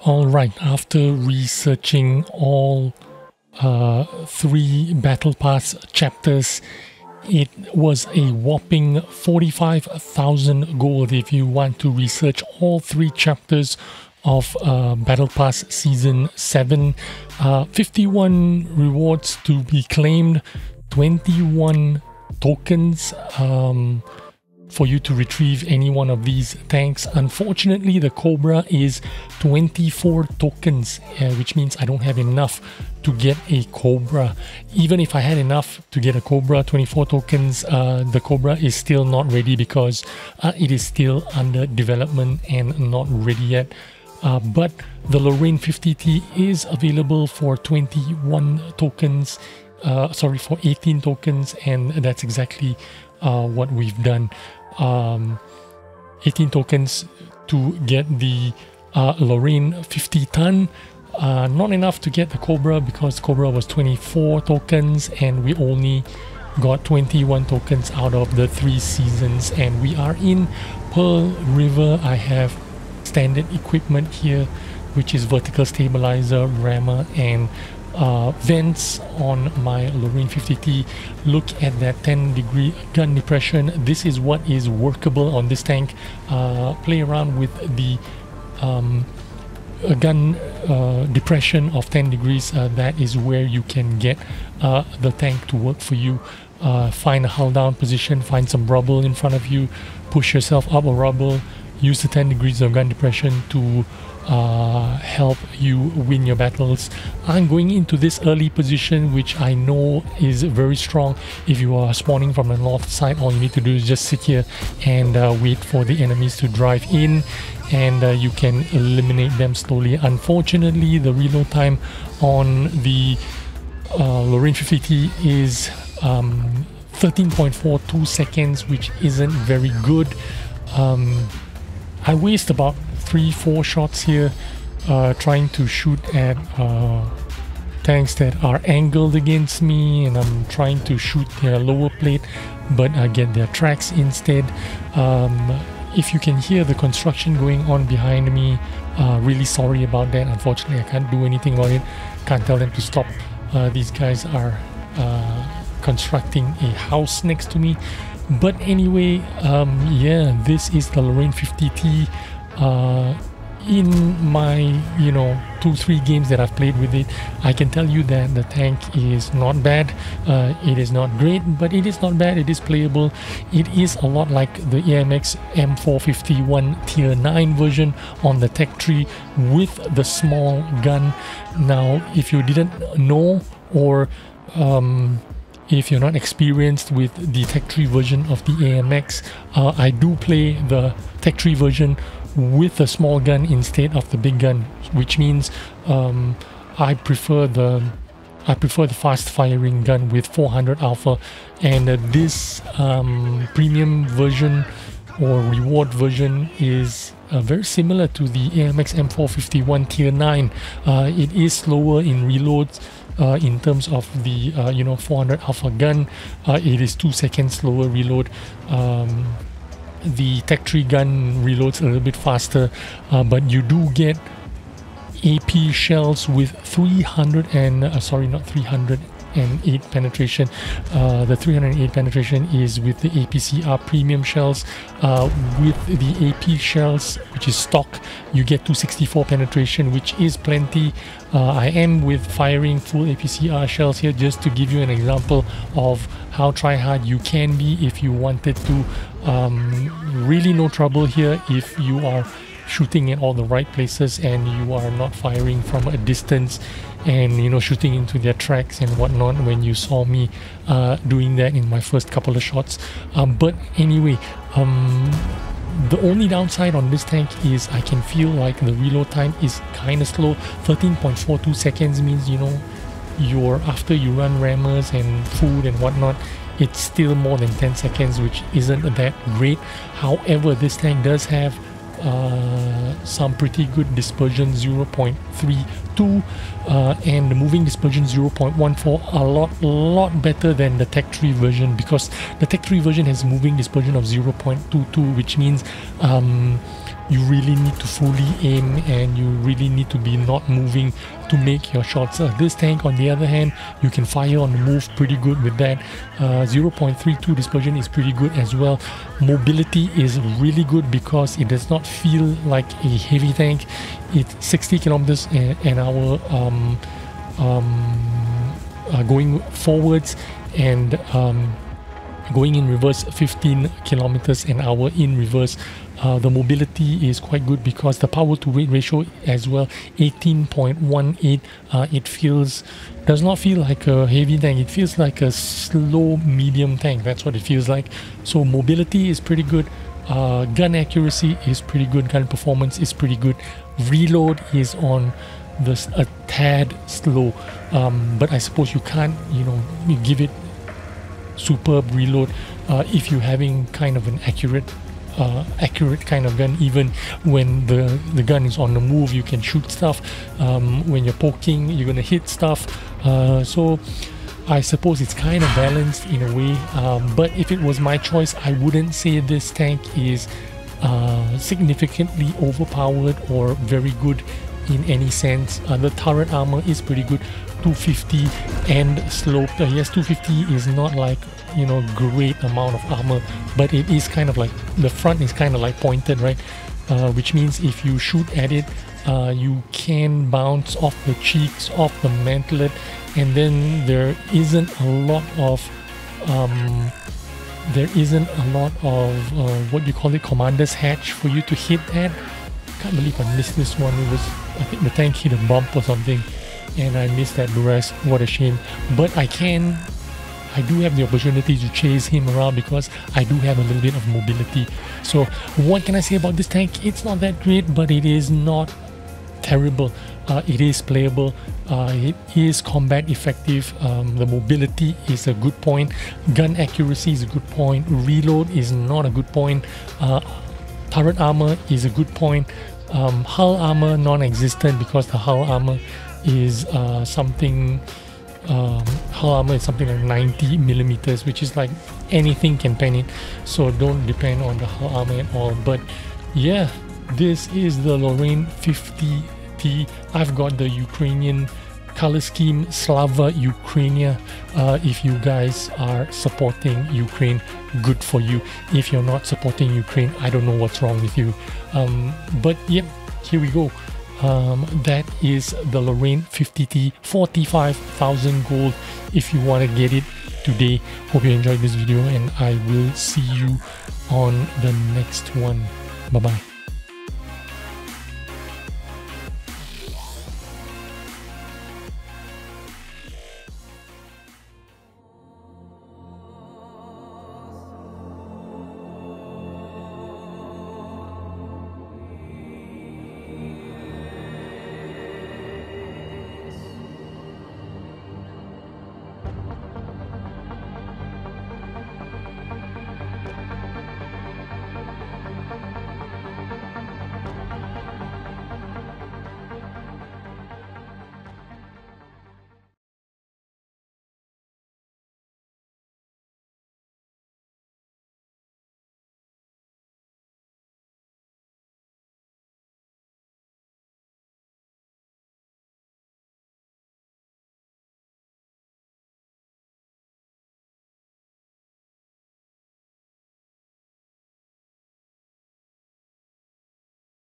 Alright, after researching all 3 Battle Pass chapters, it was a whopping 45,000 gold if you want to research all 3 chapters of Battle Pass Season 7. 51 rewards to be claimed, 21 tokens for you to retrieve any one of these tanks. Unfortunately, the Cobra is 24 tokens, which means I don't have enough to get a Cobra. Even if I had enough to get a Cobra, 24 tokens, the Cobra is still not ready because it is still under development and not ready yet. But the Lorraine 50T is available for 21 tokens, for 18 tokens, and that's exactly what we've done. 18 tokens to get the Lorraine 50 ton. Not enough to get the Cobra because Cobra was 24 tokens and we only got 21 tokens out of the 3 seasons, and we are in Pearl River. I have standard equipment here, which is vertical stabilizer, rammer, and vents on my Lorraine 50T. Look at that 10-degree gun depression. This is what is workable on this tank. Play around with the gun depression of 10 degrees. That is where you can get the tank to work for you. Find a hull down position, find some rubble in front of you, push yourself up a rubble, use the 10 degrees of gun depression to help you win your battles. I'm going into this early position, which I know is very strong. If you are spawning from the north side, all you need to do is just sit here and wait for the enemies to drive in, and you can eliminate them slowly. Unfortunately, the reload time on the Lorraine 50T is 13.42 seconds, which isn't very good. I waste about 3-4 shots here trying to shoot at tanks that are angled against me, and I'm trying to shoot their lower plate but I get their tracks instead. If you can hear the construction going on behind me, really sorry about that. Unfortunately, I can't do anything about it. Can't tell them to stop. These guys are constructing a house next to me. But anyway, yeah, this is the Lorraine 50T. In my 2-3 games that I've played with it, I can tell you that the tank is not bad. It is not great, but it is not bad. It is playable. It is a lot like the AMX M451 tier 9 version on the tech tree with the small gun. Now, if you didn't know, or if you're not experienced with the Tech Tree version of the AMX, I do play the Tech Tree version with a small gun instead of the big gun, which means I prefer the fast firing gun with 400 alpha, and this premium version or reward version is very similar to the AMX M451 tier 9. It is slower in reloads. In terms of the 400 alpha gun, it is 2 seconds slower reload. The Tech Tree gun reloads a little bit faster, but you do get AP shells with 308 penetration. The 308 penetration is with the APCR premium shells. With the AP shells, which is stock, you get 264 penetration, which is plenty. I am with firing full APCR shells here just to give you an example of how try-hard you can be if you wanted to. Really no trouble here if you are shooting in all the right places and you are not firing from a distance and shooting into their tracks and whatnot, when you saw me doing that in my first couple of shots. But anyway, the only downside on this tank is I can feel like the reload time is kind of slow. 13.42 seconds means after you run rammers and food and whatnot, it's still more than 10 seconds, which isn't that great. However, this tank does have some pretty good dispersion, 0.32, and the moving dispersion 0.14, a lot better than the Tech Tree version, because the Tech Tree version has moving dispersion of 0.22, which means you really need to fully aim, and you really need to be not moving to make your shots. This tank, on the other hand, you can fire on the move pretty good with that. 0.32 dispersion is pretty good as well. Mobility is really good because it does not feel like a heavy tank. It's 60 kilometers an hour going forwards, and going in reverse 15 kilometers an hour in reverse. The mobility is quite good because the power to weight ratio as well, 18.18. It does not feel like a heavy tank. It feels like a slow medium tank. That's what it feels like. So mobility is pretty good. Gun accuracy is pretty good. Gun performance is pretty good. Reload is on a tad slow, but I suppose you can't, you give it superb reload if you're having kind of an accurate kind of gun. Even when the gun is on the move, you can shoot stuff. When you're poking, you're gonna hit stuff. So I suppose it's kind of balanced in a way, but if it was my choice, I wouldn't say this tank is significantly overpowered or very good in any sense. The turret armor is pretty good, 250 and sloped. Yes, 250 is not like, great amount of armor, but it is kind of like, the front is kind of like pointed, right? Which means if you shoot at it, you can bounce off the cheeks, off the mantlet, and then there isn't a lot of what you call it, commander's hatch for you to hit at. Can't believe I missed this one. I think the tank hit a bump or something, and I missed that rest. What a shame. But I do have the opportunity to chase him around because I do have a little bit of mobility. So what can I say about this tank? It's not that great, but it is not terrible. It is playable. It is combat effective. The mobility is a good point. Gun accuracy is a good point. Reload is not a good point. Turret armor is a good point. Hull armor non-existent because the hull armor is something like 90 millimeters, which is like anything can pen it, so don't depend on the hull armor at all. But yeah, this is the Lorraine 50T. I've got the Ukrainian color scheme, Slava Ukrainia. If you guys are supporting Ukraine, good for you. If you're not supporting Ukraine, I don't know what's wrong with you. But yep, here we go. That is the Lorraine 50T, 45,000 gold if you want to get it today. Hope you enjoyed this video, and I will see you on the next one. Bye bye.